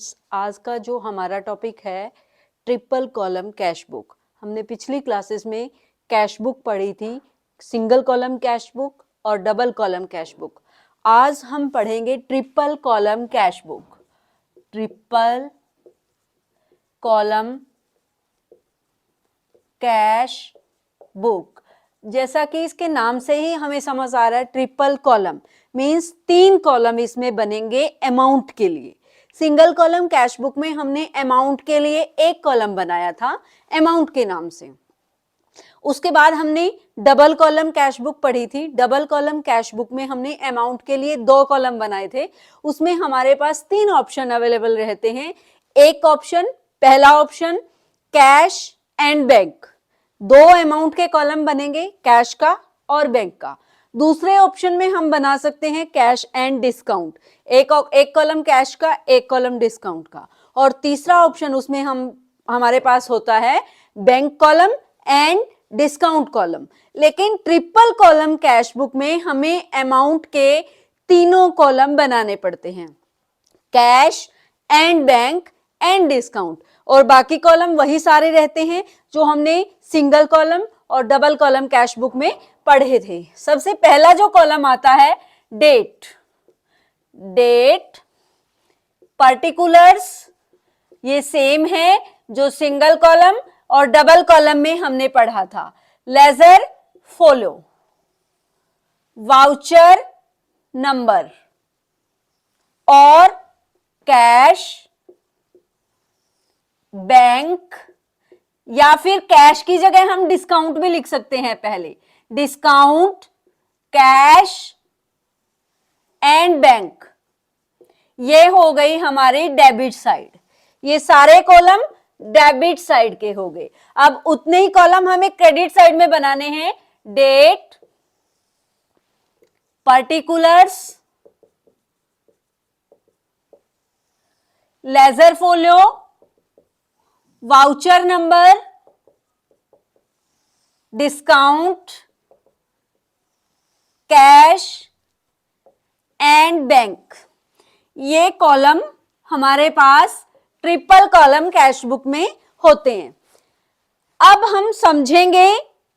Students, आज का जो हमारा टॉपिक है ट्रिपल कॉलम कैश बुक। हमने पिछली क्लासेस में कैश बुक पढ़ी थी, सिंगल कॉलम कैश बुक और डबल कॉलम कैश बुक। आज हम पढ़ेंगे triple column cash book. Triple column cash book, जैसा कि इसके नाम से ही हमें समझ आ रहा है, ट्रिपल कॉलम मीन्स 3 कॉलम इसमें बनेंगे अमाउंट के लिए। सिंगल कॉलम कैश बुक में हमने अमाउंट के लिए एक कॉलम बनाया था अमाउंट के नाम से। उसके बाद हमने डबल कॉलम कैश बुक पढ़ी थी। डबल कॉलम कैश बुक में हमने अमाउंट के लिए 2 कॉलम बनाए थे। उसमें हमारे पास 3 ऑप्शन अवेलेबल रहते हैं। एक ऑप्शन, पहला option cash and bank, 2 amount के कॉलम बनेंगे, कैश का और बैंक का। दूसरे ऑप्शन में हम बना सकते हैं कैश एंड डिस्काउंट, एक कॉलम कैश का, एक कॉलम डिस्काउंट का। और तीसरा ऑप्शन उसमें हमारे पास होता है bank column and discount column. लेकिन ट्रिपल कॉलम कैश बुक में हमें अमाउंट के तीनों कॉलम बनाने पड़ते हैं, cash and bank and discount, और बाकी कॉलम वही सारे रहते हैं जो हमने सिंगल कॉलम और डबल कॉलम कैश बुक में पढ़े थे। सबसे पहला जो कॉलम आता है डेट, पर्टिकुलर्स, ये सेम है जो सिंगल कॉलम और डबल कॉलम में हमने पढ़ा था। लेजर फॉलो, वाउचर नंबर और कैश, बैंक, या फिर कैश की जगह हम डिस्काउंट भी लिख सकते हैं। पहले डिस्काउंट, कैश एंड बैंक, ये हो गई हमारी डेबिट साइड। ये सारे कॉलम डेबिट साइड के हो गए। अब उतने ही कॉलम हमें क्रेडिट साइड में बनाने हैं। Date, particulars, ledger folio, voucher number, discount, cash and bank, ये कॉलम हमारे पास ट्रिपल कॉलम कैश बुक में होते हैं। अब हम समझेंगे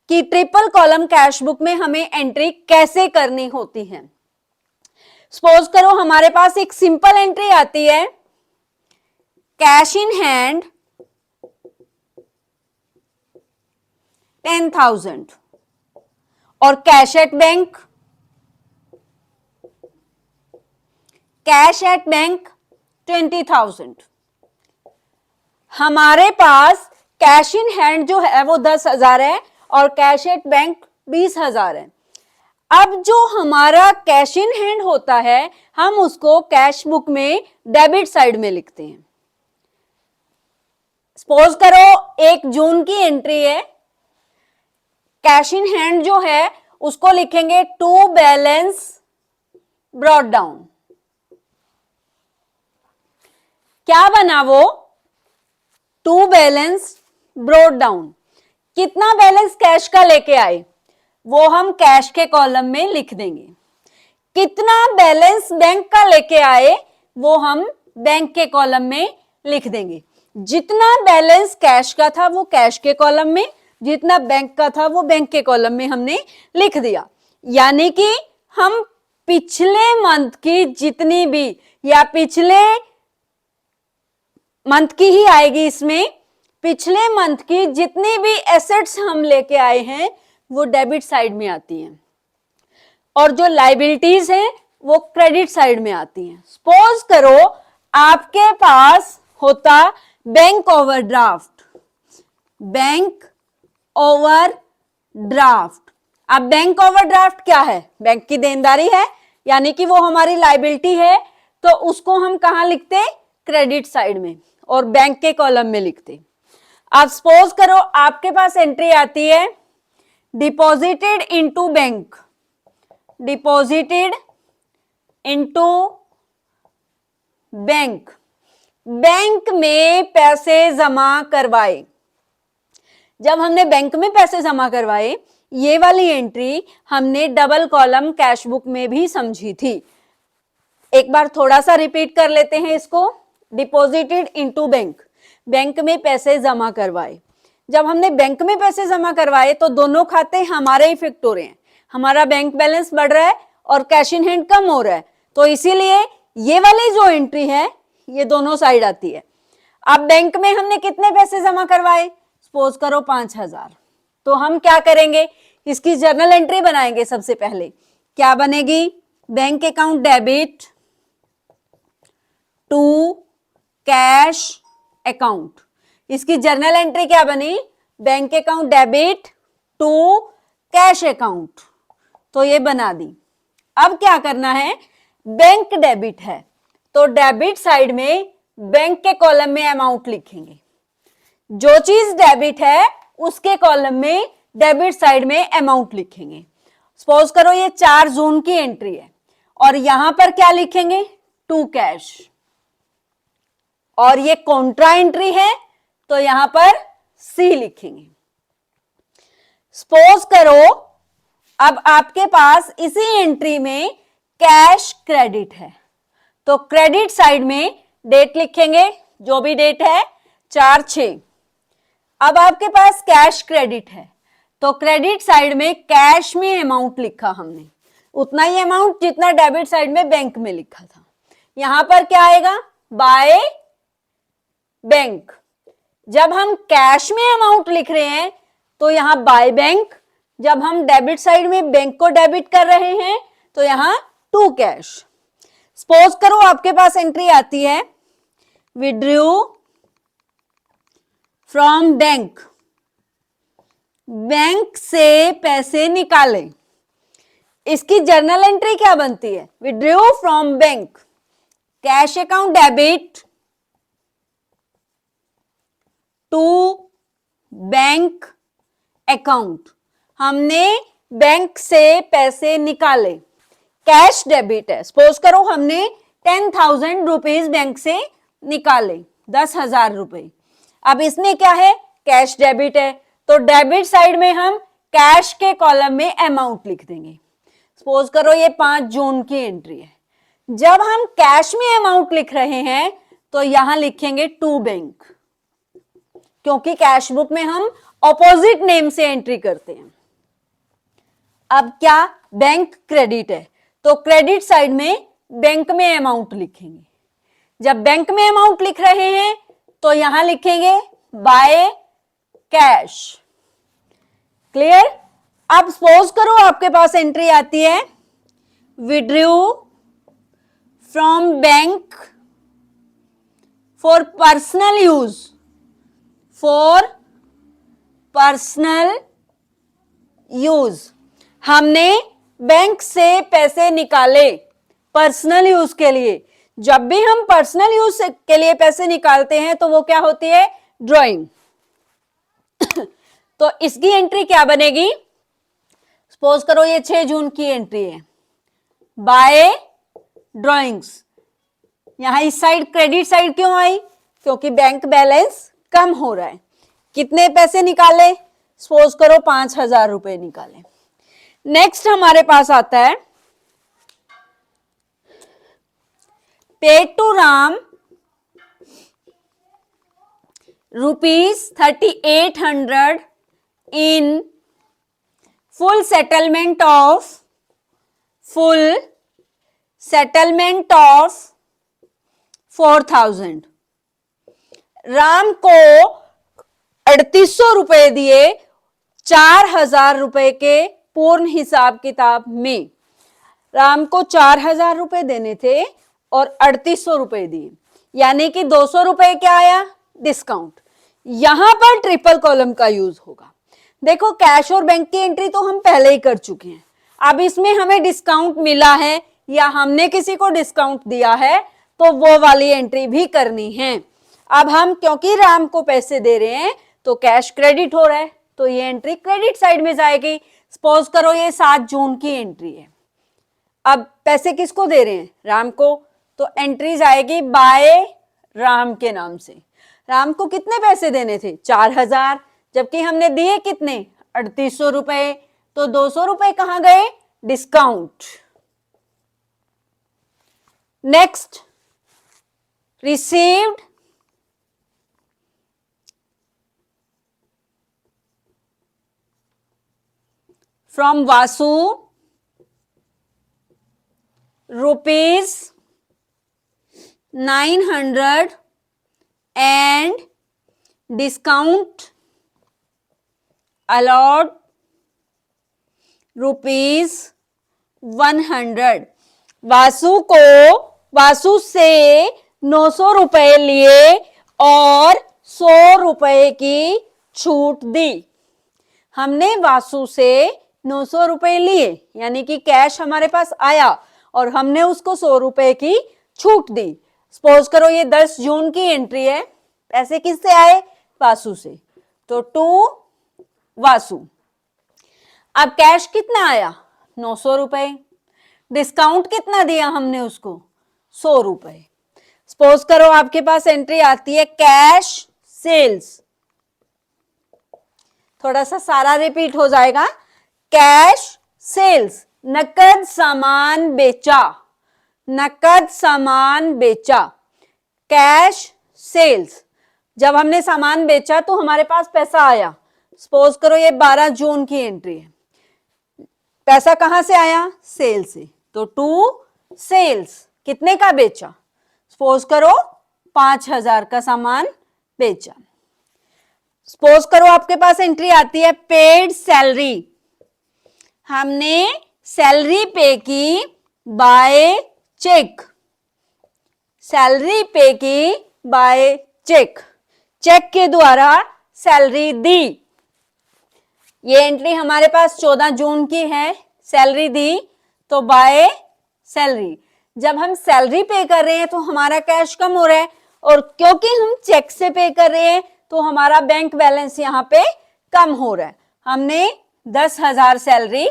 कि ट्रिपल कॉलम कैश बुक में हमें एंट्री कैसे करनी होती है। सपोज करो हमारे पास एक सिंपल एंट्री आती है, कैश इन हैंड 10,000 और cash at bank, cash at bank 20,000। हमारे पास कैश इन हैंड जो है वो 10,000 है और कैश एट बैंक 20,000 है। अब जो हमारा कैश इन हैंड होता है हम उसको कैश बुक में डेबिट साइड में लिखते हैं। सपोज करो 1 जून की एंट्री है, कैश इन हैंड जो है उसको लिखेंगे टू बैलेंस ब्रॉट डाउन। क्या बना वो? To balance brought down. कितना बैलेंस कैश का लेके आए वो हम कैश के कॉलम में लिख देंगे। कितना बैलेंस बैंक का लेके आए वो हम बैंक के कॉलम में लिख देंगे। जितना बैलेंस कैश का था वो कैश के कॉलम में, जितना बैंक का था वो बैंक के कॉलम में हमने लिख दिया। यानी कि हम पिछले मंथ की जितनी भी, या पिछले मंथ की ही आएगी इसमें, पिछले मंथ की जितनी भी एसेट्स हम लेके आए हैं वो डेबिट साइड में आती हैं और जो लायबिलिटीज हैं वो क्रेडिट साइड में आती हैं। सपोज करो आपके पास होता बैंक ओवरड्राफ्ट, बैंक ओवरड्राफ्ट। अब बैंक ओवरड्राफ्ट क्या है? बैंक की देनदारी है, यानी कि वो हमारी लायबिलिटी है, तो उसको हम कहां लिखते? क्रेडिट साइड में और बैंक के कॉलम में लिखते। अब सपोज करो आपके पास एंट्री आती है deposited into bank, deposited into bank, bank में पैसे जमा करवाए। जब हमने बैंक में पैसे जमा करवाए, ये वाली एंट्री हमने डबल कॉलम कैश बुक में भी समझी थी। एक बार थोड़ा सा रिपीट कर लेते हैं इसको। डिपॉजिटेड इनटू बैंक, बैंक में पैसे जमा करवाए। जब हमने बैंक में पैसे जमा करवाए तो दोनों खाते हमारे इफेक्ट हो रहे हैं, हमारा बैंक बैलेंस बढ़ रहा है और कैश इन हैंड कम हो रहा है, तो इसीलिए ये वाली जो एंट्री है ये दोनों साइड आती है। अब बैंक में हमने कितने पैसे जमा करवाए, सपोज करो 5,000, तो हम क्या करेंगे, इसकी जर्नल एंट्री बनाएंगे। सबसे पहले क्या बनेगी, bank account debit to cash account. इसकी जर्नल एंट्री क्या बनी, bank account debit to cash account, तो ये बना दी। अब क्या करना है, बैंक डेबिट है तो डेबिट साइड में बैंक के कॉलम में अमाउंट लिखेंगे, जो चीज डेबिट है उसके कॉलम में डेबिट साइड में अमाउंट लिखेंगे। सपोज करो ये 4 जून की एंट्री है और यहां पर क्या लिखेंगे, टू कैश, और ये कॉन्ट्रा एंट्री है तो यहां पर सी लिखेंगे। सपोज करो अब आपके पास इसी एंट्री में कैश क्रेडिट है, तो क्रेडिट साइड में डेट लिखेंगे, जो भी डेट है 4/6। अब आपके पास कैश क्रेडिट है तो क्रेडिट साइड में कैश में अमाउंट लिखा हमने, उतना ही अमाउंट जितना डेबिट साइड में बैंक में लिखा था। यहां पर क्या आएगा, बाय बैंक। जब हम कैश में अमाउंट लिख रहे हैं तो यहां बाय बैंक, जब हम डेबिट साइड में बैंक को डेबिट कर रहे हैं तो यहां टू कैश। सपोज करो आपके पास एंट्री आती है विड्रू फ्रॉम बैंक, बैंक से पैसे निकाले। इसकी जर्नल एंट्री क्या बनती है, withdrew from bank cash account debit to bank account. हमने बैंक से पैसे निकाले, कैश डेबिट है। सपोज करो हमने 10,000 रुपीज बैंक से निकाले, 10,000 रुपए। अब इसमें क्या है, कैश डेबिट है, तो डेबिट साइड में हम कैश के कॉलम में अमाउंट लिख देंगे। सपोज करो ये 5 जून की एंट्री है, जब हम कैश में अमाउंट लिख रहे हैं तो यहां लिखेंगे टू बैंक, क्योंकि कैश बुक में हम ऑपोजिट नेम से एंट्री करते हैं। अब क्या, बैंक क्रेडिट है तो क्रेडिट साइड में बैंक में अमाउंट लिखेंगे। जब बैंक में अमाउंट लिख रहे हैं तो यहां लिखेंगे बाय कैश। क्लियर। अब सपोज करो आपके पास एंट्री आती है withdrew from bank for personal use, for personal use. हमने बैंक से पैसे निकाले पर्सनल यूज के लिए। जब भी हम पर्सनल यूज के लिए पैसे निकालते हैं तो वो क्या होती है, ड्राइंग। तो इसकी एंट्री क्या बनेगी, सपोज करो ये 6 जून की एंट्री है, बाय ड्राइंग्स। यहां इस साइड क्रेडिट साइड क्यों आई, क्योंकि बैंक बैलेंस कम हो रहा है। कितने पैसे निकाले, सपोज करो 5,000 रुपए निकाले। नेक्स्ट हमारे पास आता है paid to Ram ₹3,800 in full settlement of 4,000। Ram को 3,800 रुपए दिए 4,000 रुपए के पूर्ण हिसाब किताब में। राम को 4,000 रुपए देने थे और 3,800 रुपए दिए, यानी कि 200 रुपए क्या आया, डिस्काउंट। यहां पर ट्रिपल कॉलम का यूज होगा। देखो कैश और बैंक की एंट्री तो हम पहले ही कर चुके हैं, अब इसमें हमें डिस्काउंट मिला है या हमने किसी को डिस्काउंट दिया है तो वो वाली एंट्री भी करनी है। अब हम क्योंकि राम को पैसे दे रहे हैं तो कैश क्रेडिट हो रहा है, तो ये एंट्री क्रेडिट साइड में जाएगी। सपोज करो ये 7 जून की एंट्री है, अब पैसे किसको दे रहे हैं, राम को, तो एंट्री जाएगी बाय राम के नाम से। राम को कितने पैसे देने थे, 4,000, जबकि हमने दिए कितने, 3,800 रुपए, तो 200 रुपए कहां गए, discount. Next received from Vasu rupees 900 and discount allowed rupees 100। Vasu से 900 रुपए लिए और 100 रुपए की छूट दी। हमने वासु से 900 रुपए लिए, यानी कि कैश हमारे पास आया और हमने उसको 100 रुपए की छूट दी। सपोज करो ये 10 जून की एंट्री है, पैसे किससे आए? वासु से, तो टू वासु। अब कैश कितना आया? 900 रुपए। डिस्काउंट कितना दिया हमने उसको? 100 रुपए। सपोज करो आपके पास एंट्री आती है कैश सेल्स, थोड़ा सा सारा रिपीट हो जाएगा। कैश सेल्स, नकद सामान बेचा, नकद सामान बेचा। कैश सेल्स, जब हमने सामान बेचा तो हमारे पास पैसा आया। सपोज करो ये 12 जून की एंट्री है, पैसा कहां से आया? सेल से, तो टू सेल्स। कितने का बेचा? सपोज करो 5000 का सामान बेचा। सपोज करो आपके पास एंट्री आती है पेड सैलरी, हमने सैलरी पे की बाय चेक, सैलरी पे की बाय चेक, चेक के द्वारा सैलरी दी। ये एंट्री हमारे पास 14 जून की है, सैलरी दी तो बाय सैलरी। जब हम सैलरी पे कर रहे हैं तो हमारा कैश कम हो रहा है, और क्योंकि हम चेक से पे कर रहे हैं तो हमारा बैंक बैलेंस यहां पे कम हो रहा है। हमने 10,000 सैलरी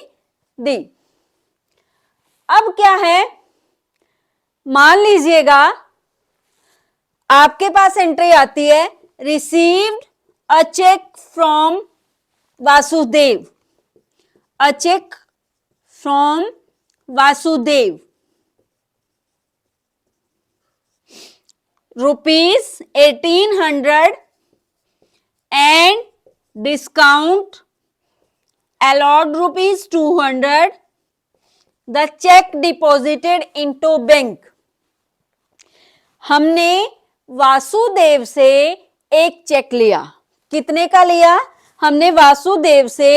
दी। अब क्या है, मान लीजिएगा आपके पास एंट्री आती है received a cheque from Vasudev, a cheque from Vasudev rupees 1800 and discount allowed rupees 200, the check deposited into bank। हमने वासुदेव से एक चेक लिया। कितने का लिया? हमने वासुदेव से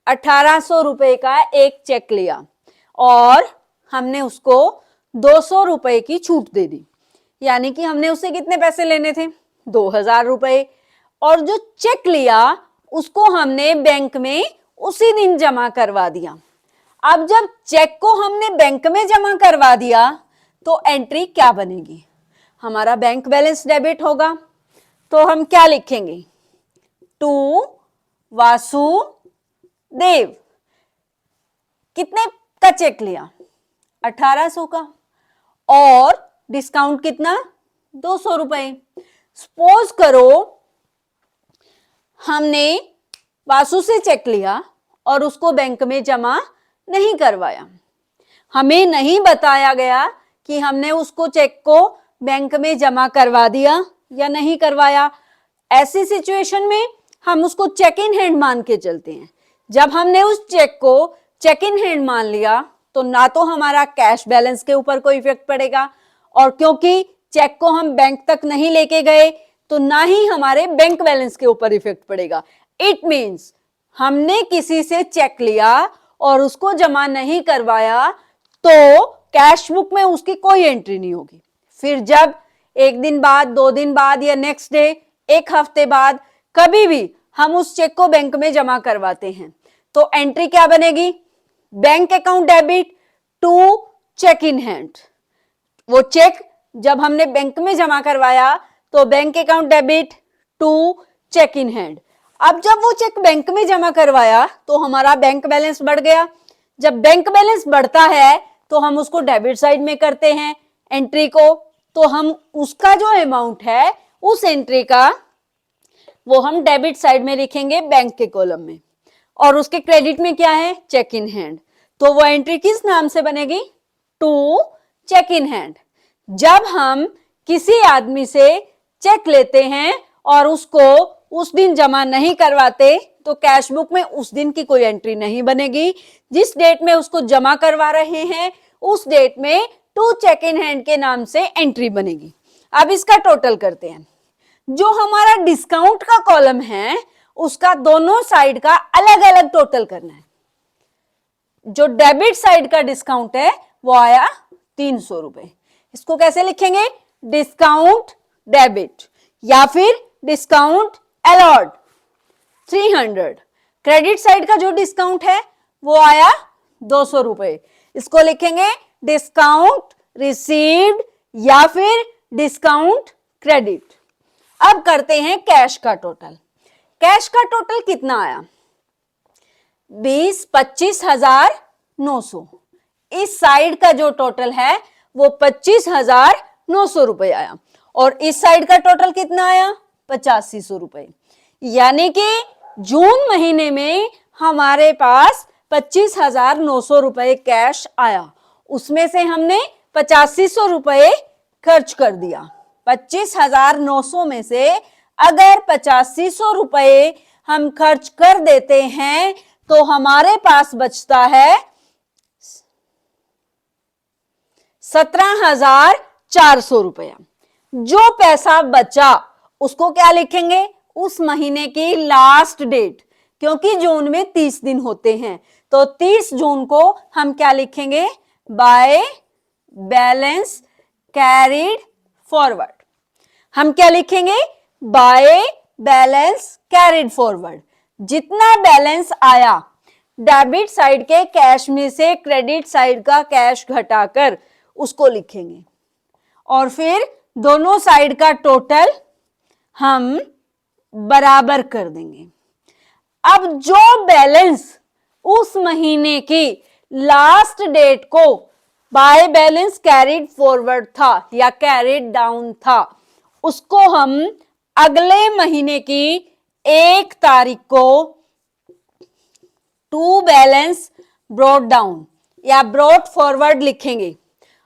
1800 रुपए का एक चेक लिया और हमने उसको 200 रुपए की छूट दे दी, यानी कि हमने उससे कितने पैसे लेने थे? 2000 रुपए। और जो चेक लिया उसको हमने बैंक में उसी दिन जमा करवा दिया। अब जब चेक को हमने बैंक में जमा करवा दिया तो एंट्री क्या बनेगी? हमारा बैंक बैलेंस डेबिट होगा। तो हम क्या लिखेंगे? टू वासुदेव। कितने का चेक लिया? 1800 का, और डिस्काउंट कितना? 200 रुपए। सपोज करो हमने वासु से चेक लिया और उसको बैंक में जमा नहीं करवाया। हमें नहीं बताया गया कि हमने उसको चेक को बैंक में जमा करवा दिया या नहीं करवाया। ऐसी सिचुएशन में हम उसको चेक इन हैंड मान के चलते हैं। जब हमने उस चेक को चेक इन हैंड मान लिया तो ना तो हमारा कैश बैलेंस के ऊपर कोई इफेक्ट पड़ेगा, और क्योंकि चेक को हम बैंक तक नहीं लेके गए तो ना ही हमारे बैंक बैलेंस के ऊपर इफेक्ट पड़ेगा। इट मींस हमने किसी से चेक लिया और उसको जमा नहीं करवाया तो कैश बुक में उसकी कोई एंट्री नहीं होगी। फिर जब एक दिन बाद, 2 दिन बाद या नेक्स्ट डे, एक हफ्ते बाद कभी भी हम उस चेक को बैंक में जमा करवाते हैं तो एंट्री क्या बनेगी? Bank account debit to cheque in hand. वो चेक जब हमने बैंक में जमा करवाया तो bank account debit to cheque in hand. अब जब वो चेक बैंक में जमा करवाया तो हमारा बैंक बैलेंस बढ़ गया। जब बैंक बैलेंस बढ़ता है तो हम उसको डेबिट साइड में करते हैं एंट्री को, तो हम उसका जो अमाउंट है उस एंट्री का वो हम डेबिट साइड में लिखेंगे बैंक के कॉलम में, और उसके क्रेडिट में क्या है? Cheque in hand. तो वो एंट्री किस नाम से बनेगी? To cheque in hand. जब हम किसी आदमी से चेक लेते हैं और उसको उस दिन जमा नहीं करवाते तो कैश बुक में उस दिन की कोई एंट्री नहीं बनेगी। जिस डेट में उसको जमा करवा रहे हैं उस डेट में टू चेक इन हैंड के नाम से एंट्री बनेगी। अब इसका टोटल करते हैं। जो हमारा डिस्काउंट का कॉलम है उसका दोनों साइड का अलग अलग टोटल करना है। जो डेबिट साइड का डिस्काउंट है वो आया 300 रुपए। इसको कैसे लिखेंगे? डिस्काउंट डेबिट या फिर डिस्काउंट अलॉट 300। क्रेडिट साइड का जो डिस्काउंट है वो आया 200 रुपए। इसको लिखेंगे डिस्काउंट रिसीव्ड या फिर डिस्काउंट क्रेडिट। अब करते हैं कैश का टोटल। कैश का टोटल कितना आया? 25,900। इस साइड का जो टोटल है वो 25,900 रुपए आया और इस साइड का टोटल कितना आया? 8500 रुपए। यानी कि जून महीने में हमारे पास 25,900 रुपए कैश आया, उसमें से हमने 8500 रुपए खर्च कर दिया। 25,900 में से अगर 8500 रुपए हम खर्च कर देते हैं तो हमारे पास बचता है 17,400 रुपया। जो पैसा बचा उसको क्या लिखेंगे? उस महीने की लास्ट डेट, क्योंकि जून में 30 दिन होते हैं तो 30 जून को हम क्या लिखेंगे? By balance carried forward. हम क्या लिखेंगे? By balance carried forward. जितना बैलेंस आया डेबिट साइड के कैश में से क्रेडिट साइड का कैश घटाकर उसको लिखेंगे और फिर दोनों साइड का टोटल हम बराबर कर देंगे। अब जो बैलेंस उस महीने की लास्ट डेट को बाय बैलेंस कैरिड फॉरवर्ड था या कैरिड डाउन था, उसको हम अगले महीने की 1 तारीख को टू बैलेंस ब्रॉट डाउन या ब्रॉट फॉरवर्ड लिखेंगे।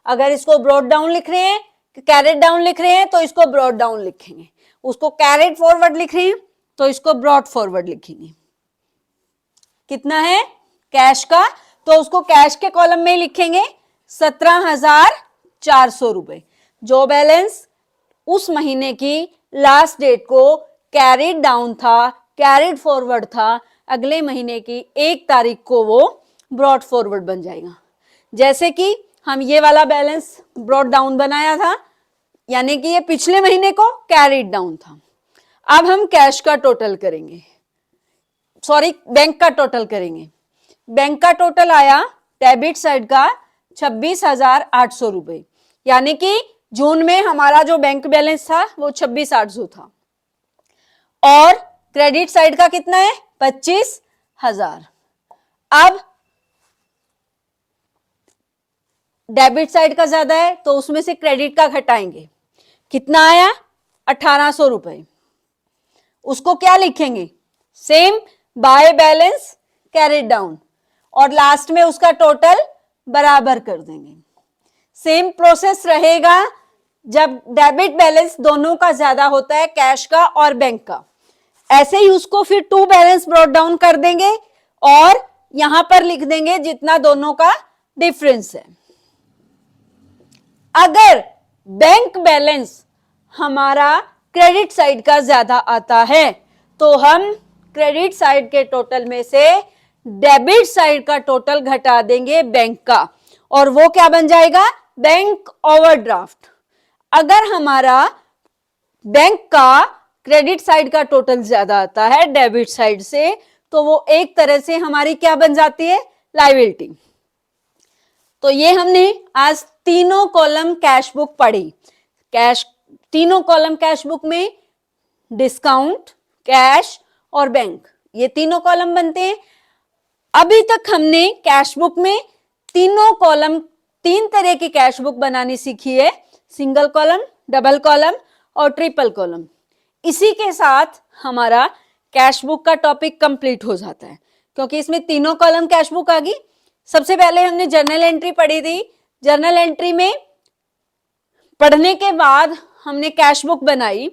अगर इसको ब्रॉट डाउन लिख रहे हैं, कैरिड डाउन लिख रहे हैं तो इसको ब्रॉट डाउन लिखेंगे। उसको कैरिड फॉरवर्ड लिख रहे हैं तो इसको ब्रॉट फॉरवर्ड लिखेंगे। कितना है कैश का? तो उसको कैश के कॉलम में लिखेंगे 17,400 रुपए। जो बैलेंस उस महीने की लास्ट डेट को कैरिड डाउन था, कैरिड फॉरवर्ड था, अगले महीने की 1 तारीख को वो ब्रॉट फॉरवर्ड बन जाएगा। जैसे कि हम ये वाला बैलेंस ब्रॉट डाउन बनाया था, यानी कि ये पिछले महीने को कैरिड डाउन था। अब हम कैश का टोटल करेंगे, सॉरी बैंक का टोटल करेंगे। बैंक का टोटल आया डेबिट साइड का 26,800 रुपए, यानी कि जून में हमारा जो बैंक बैलेंस था वो 26,800 था और क्रेडिट साइड का कितना है? 25,000। अब डेबिट साइड का ज्यादा है तो उसमें से क्रेडिट का घटाएंगे। कितना आया? 1,800 रुपए। उसको क्या लिखेंगे? Same by balance carried down और लास्ट में उसका टोटल बराबर कर देंगे। सेम प्रोसेस रहेगा जब डेबिट बैलेंस दोनों का ज्यादा होता है, कैश का और बैंक का। ऐसे ही उसको फिर टू बैलेंस ब्रॉट डाउन कर देंगे और यहां पर लिख देंगे जितना दोनों का डिफरेंस है। अगर बैंक बैलेंस हमारा क्रेडिट साइड का ज्यादा आता है तो हम क्रेडिट साइड के टोटल में से डेबिट साइड का टोटल घटा देंगे बैंक का और वो क्या बन जाएगा? Bank overdraft. अगर हमारा बैंक का क्रेडिट साइड का टोटल ज्यादा आता है डेबिट साइड से तो वो एक तरह से हमारी क्या बन जाती है? लायबिलिटी। तो ये हमने आज तीनों कॉलम कैश बुक पढ़ी। तीनों कॉलम कैश बुक में डिस्काउंट, कैश और बैंक, ये तीनों कॉलम बनते हैं। अभी तक हमने कैश बुक में तीनों कॉलम, 3 तरह की कैश बुक बनानी सीखी है, सिंगल कॉलम, डबल कॉलम और ट्रिपल कॉलम। इसी के साथ हमारा कैश बुक का टॉपिक कंप्लीट हो जाता है क्योंकि इसमें तीनों कॉलम कैश बुक आ गई। सबसे पहले हमने जर्नल एंट्री पढ़ी थी। जर्नल एंट्री में पढ़ने के बाद हमने कैश बुक बनाई,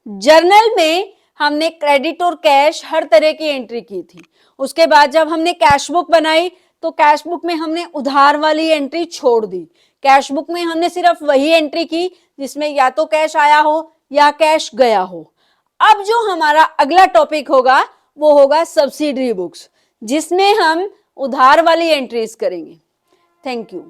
जर्नल में हमने क्रेडिट और कैश हर तरह की एंट्री की थी। उसके बाद जब हमने कैश बुक बनाई तो कैश बुक में हमने उधार वाली एंट्री छोड़ दी। कैश बुक में हमने सिर्फ वही एंट्री की जिसमें या तो कैश आया हो या कैश गया हो। अब जो हमारा अगला टॉपिक होगा वो होगा सब्सिडरी बुक्स, जिसमें हम उधार वाली एंट्रीज करेंगे। Thank you.